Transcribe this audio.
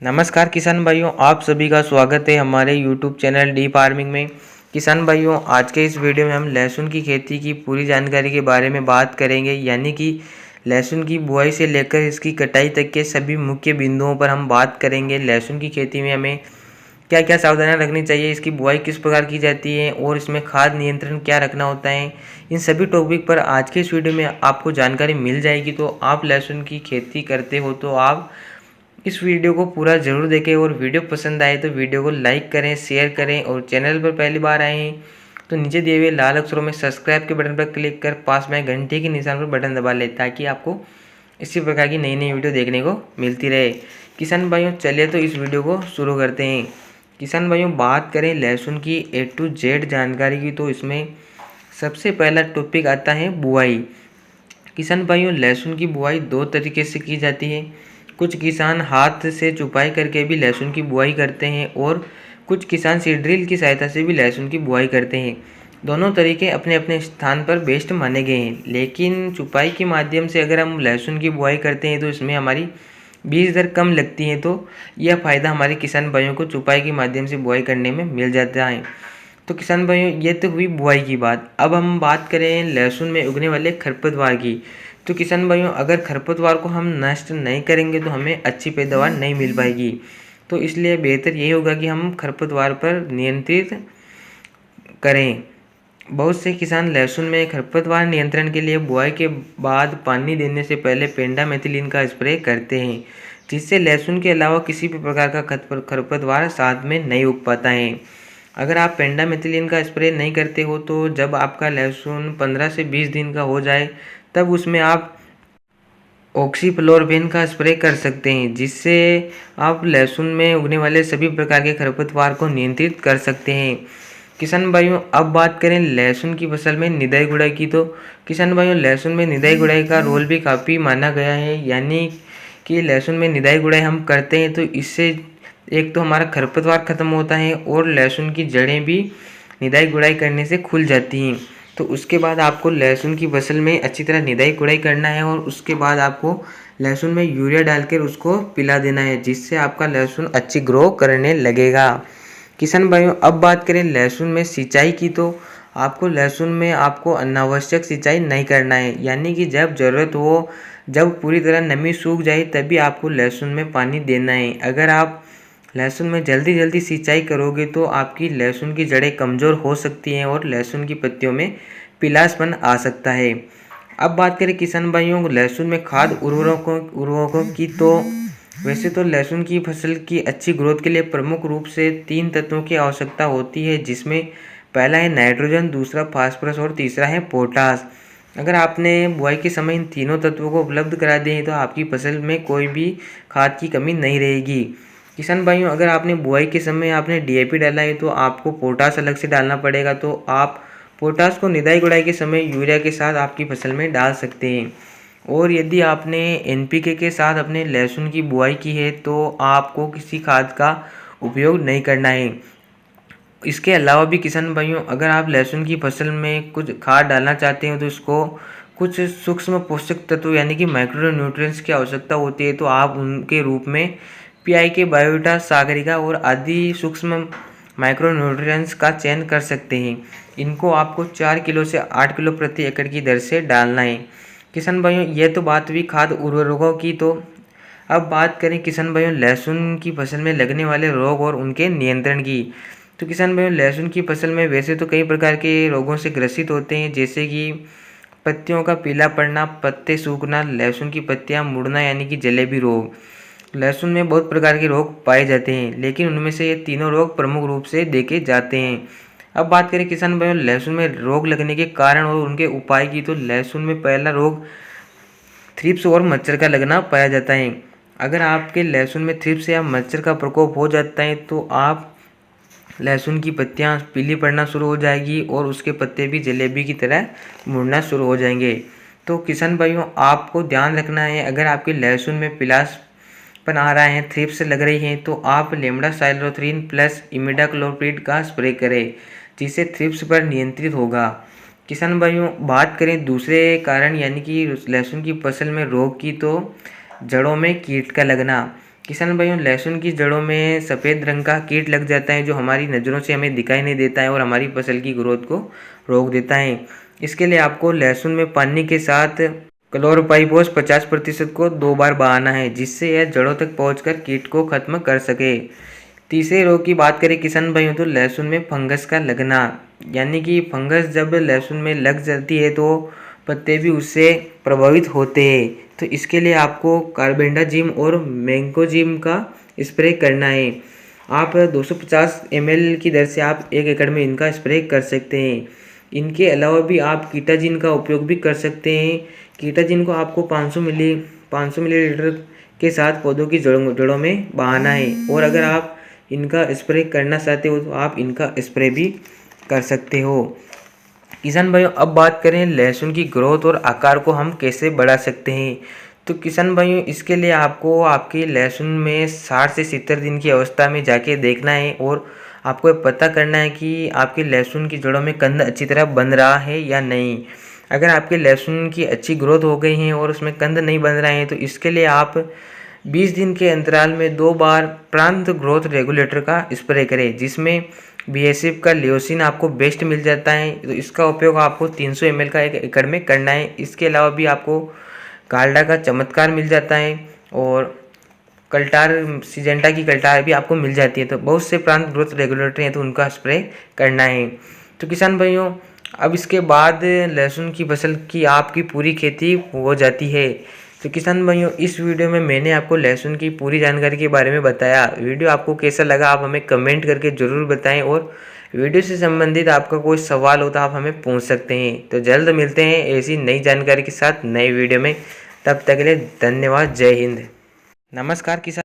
नमस्कार किसान भाइयों, आप सभी का स्वागत है हमारे YouTube चैनल डी फार्मिंग में। किसान भाइयों, आज के इस वीडियो में हम लहसुन की खेती की पूरी जानकारी के बारे में बात करेंगे, यानी कि लहसुन की बुआई से लेकर इसकी कटाई तक के सभी मुख्य बिंदुओं पर हम बात करेंगे। लहसुन की खेती में हमें क्या क्या सावधानियां रखनी चाहिए, इसकी बुआई किस प्रकार की जाती है और इसमें खाद नियंत्रण क्या रखना होता है, इन सभी टॉपिक पर आज के इस वीडियो में आपको जानकारी मिल जाएगी। तो आप लहसुन की खेती करते हो तो आप इस वीडियो को पूरा ज़रूर देखें और वीडियो पसंद आए तो वीडियो को लाइक करें, शेयर करें और चैनल पर पहली बार आए हैं तो नीचे दिए हुए लाल अक्षरों में सब्सक्राइब के बटन पर क्लिक कर पास में घंटे के निशान पर बटन दबा लें ताकि आपको इसी प्रकार की नई नई वीडियो देखने को मिलती रहे। किसान भाइयों, चलिए तो इस वीडियो को शुरू करते हैं। किसान भाइयों, बात करें लहसुन की A to Z जानकारी की तो इसमें सबसे पहला टॉपिक आता है बुआई। किसान भाइयों, लहसुन की बुआई दो तरीके से की जाती है। कुछ किसान हाथ से चुपाई करके भी लहसुन की बुआई करते हैं और कुछ किसान सीड की सहायता से भी लहसुन की बुआई करते हैं। दोनों तरीके अपने अपने स्थान पर बेस्ट माने गए हैं, लेकिन चुपाई के माध्यम से अगर हम लहसुन की बुआई करते हैं तो इसमें हमारी बीज दर कम लगती है। तो यह फ़ायदा हमारे किसान भाइयों को चुपाई के माध्यम से बुआई करने में मिल जाता है। तो किसान भाइयों, ये तो हुई बुआई की बात। अब हम बात करें लहसुन में उगने वाले खरपतवार की। तो किसान भाइयों, अगर खरपतवार को हम नष्ट नहीं करेंगे तो हमें अच्छी पैदावार नहीं मिल पाएगी। तो इसलिए बेहतर यही होगा कि हम खरपतवार पर नियंत्रित करें। बहुत से किसान लहसुन में खरपतवार नियंत्रण के लिए बुआई के बाद पानी देने से पहले पेंडामेथिलिन का स्प्रे करते हैं, जिससे लहसुन के अलावा किसी भी प्रकार का खरपतवार साथ में नहीं उग पाता है। अगर आप पेंडामेथिलिन का स्प्रे नहीं करते हो तो जब आपका लहसुन 15 से 20 दिन का हो जाए तब उसमें आप ऑक्सीफ्लोरोविन का स्प्रे कर सकते हैं, जिससे आप लहसुन में उगने वाले सभी प्रकार के खरपतवार को नियंत्रित कर सकते हैं। किसान भाइयों, अब बात करें लहसुन की फसल में निदाई गुड़ाई की। तो किसान भाइयों, लहसुन में निदाई गुड़ाई का रोल भी काफ़ी माना गया है, यानी कि लहसुन में निदाई गुड़ाई हम करते हैं तो इससे एक तो हमारा खरपतवार ख़त्म होता है और लहसुन की जड़ें भी निदाई गुड़ाई करने से खुल जाती हैं। तो उसके बाद आपको लहसुन की फसल में अच्छी तरह निदाई गुड़ाई करना है और उसके बाद आपको लहसुन में यूरिया डालकर उसको पिला देना है, जिससे आपका लहसुन अच्छी ग्रो करने लगेगा। किसान भाइयों, अब बात करें लहसुन में सिंचाई की। तो आपको लहसुन में आपको अनावश्यक सिंचाई नहीं करना है, यानी कि जब ज़रूरत हो, जब पूरी तरह नमी सूख जाए तभी आपको लहसुन में पानी देना है। अगर आप लहसुन में जल्दी जल्दी सिंचाई करोगे तो आपकी लहसुन की जड़ें कमज़ोर हो सकती हैं और लहसुन की पत्तियों में पीलापन आ सकता है। अब बात करें किसान भाइयों लहसुन में खाद उर्वरकों की। तो वैसे तो लहसुन की फसल की अच्छी ग्रोथ के लिए प्रमुख रूप से 3 तत्वों की आवश्यकता होती है, जिसमें पहला है नाइट्रोजन, दूसरा फास्फोरस और तीसरा है पोटास। अगर आपने बुआई के समय इन तीनों तत्वों को उपलब्ध करा दिए तो आपकी फसल में कोई भी खाद की कमी नहीं रहेगी। किसान भाइयों, अगर आपने बुआई के समय आपने DAP डाला है तो आपको पोटास अलग से डालना पड़ेगा। तो आप पोटास को निदाई गुड़ाई के समय यूरिया के साथ आपकी फसल में डाल सकते हैं। और यदि आपने NPK के साथ अपने लहसुन की बुआई की है तो आपको किसी खाद का उपयोग नहीं करना है। इसके अलावा भी किसान भाइयों, अगर आप लहसुन की फसल में कुछ खाद डालना चाहते हो तो इसको कुछ सूक्ष्म पोषक तत्व यानी कि माइक्रो न्यूट्रिएंट्स की आवश्यकता होती है, तो आप उनके रूप में PIK, बायोविटा, सागरिका और आदि सूक्ष्म माइक्रो न्यूट्रिएंट्स का चयन कर सकते हैं। इनको आपको 4 किलो से 8 किलो प्रति एकड़ की दर से डालना है। किसान भाइयों, यह तो बात हुई खाद उर्वरकों की। तो अब बात करें किसान भाइयों लहसुन की फसल में लगने वाले रोग और उनके नियंत्रण की। तो किसान भाइयों, लहसुन की फसल में वैसे तो कई प्रकार के रोगों से ग्रसित होते हैं, जैसे कि पत्तियों का पीला पड़ना, पत्ते सूखना, लहसुन की पत्तियां मुड़ना यानी कि जलेबी रोग। लहसुन में बहुत प्रकार के रोग पाए जाते हैं, लेकिन उनमें से ये तीनों रोग प्रमुख रूप से देखे जाते हैं। अब बात करें किसान भाइयों लहसुन में रोग लगने के कारण और उनके उपाय की। तो लहसुन में पहला रोग थ्रिप्स और मच्छर का लगना पाया जाता है। अगर आपके लहसुन में थ्रिप्स या मच्छर का प्रकोप हो जाता है तो आप लहसुन की पत्तियां पीली पड़ना शुरू हो जाएगी और उसके पत्ते भी जलेबी की तरह मुड़ना शुरू हो जाएंगे। तो किसान भाइयों, आपको ध्यान रखना है, अगर आपके लहसुन में पीलापन आ रहा है, थ्रिप्स लग रही है, तो आप लेमडासाइलोथ्रीन प्लस इमिडाक्लोप्रिड का स्प्रे करें, जिससे थ्रिप्स पर नियंत्रित होगा। किसान भाइयों, बात करें दूसरे कारण यानी कि लहसुन की फसल में रोग की। तो जड़ों में कीट का लगना। किसान भाइयों, लहसुन की जड़ों में सफ़ेद रंग का कीट लग जाता है जो हमारी नज़रों से हमें दिखाई नहीं देता है और हमारी फसल की ग्रोथ को रोक देता है। इसके लिए आपको लहसुन में पानी के साथ क्लोरोपाइरिफॉस 50% को 2 बार बहाना है, जिससे यह जड़ों तक पहुंचकर कीट को खत्म कर सके। तीसरे रोग की बात करें किसान भाइयों, तो लहसुन में फंगस का लगना, यानी कि फंगस जब लहसुन में लग जाती है तो पत्ते भी उससे प्रभावित होते हैं। तो इसके लिए आपको कार्बेंडाजिम और मैंकोजिम का स्प्रे करना है। आप 250 ml की दर से आप 1 एकड़ में इनका स्प्रे कर सकते हैं। इनके अलावा भी आप कीटाजिन का उपयोग भी कर सकते हैं। कीटाजिन को आपको 500 मिलीलीटर के साथ पौधों की जड़ों में बहाना है, और अगर आप इनका स्प्रे करना चाहते हो तो आप इनका स्प्रे भी कर सकते हो। किसान भाइयों, अब बात करें लहसुन की ग्रोथ और आकार को हम कैसे बढ़ा सकते हैं। तो किसान भाइयों, इसके लिए आपको आपके लहसुन में 60 से 70 दिन की अवस्था में जाके देखना है और आपको ये पता करना है कि आपके लहसुन की जड़ों में कंद अच्छी तरह बन रहा है या नहीं। अगर आपके लहसुन की अच्छी ग्रोथ हो गई है और उसमें कंद नहीं बन रहे हैं तो इसके लिए आप 20 दिन के अंतराल में 2 बार प्रांत ग्रोथ रेगुलेटर का स्प्रे करें, जिसमें BASF का लियोसिन आपको बेस्ट मिल जाता है। तो इसका उपयोग आपको 300 ml का 1 एकड़ में करना है। इसके अलावा भी आपको कार्डा का चमत्कार मिल जाता है और कल्टार सिजेंटा की कल्टार भी आपको मिल जाती है। तो बहुत से प्रांत ग्रोथ रेगुलेटर हैं तो उनका स्प्रे करना है। तो किसान भाइयों, अब इसके बाद लहसुन की फसल की आपकी पूरी खेती हो जाती है। तो किसान भाइयों, इस वीडियो में मैंने आपको लहसुन की पूरी जानकारी के बारे में बताया। वीडियो आपको कैसा लगा आप हमें कमेंट करके ज़रूर बताएं, और वीडियो से संबंधित आपका कोई सवाल हो तो आप हमें पूछ सकते हैं। तो जल्द मिलते हैं ऐसी नई जानकारी के साथ नए वीडियो में। तब तक के लिए धन्यवाद। जय हिंद। नमस्कार किसान।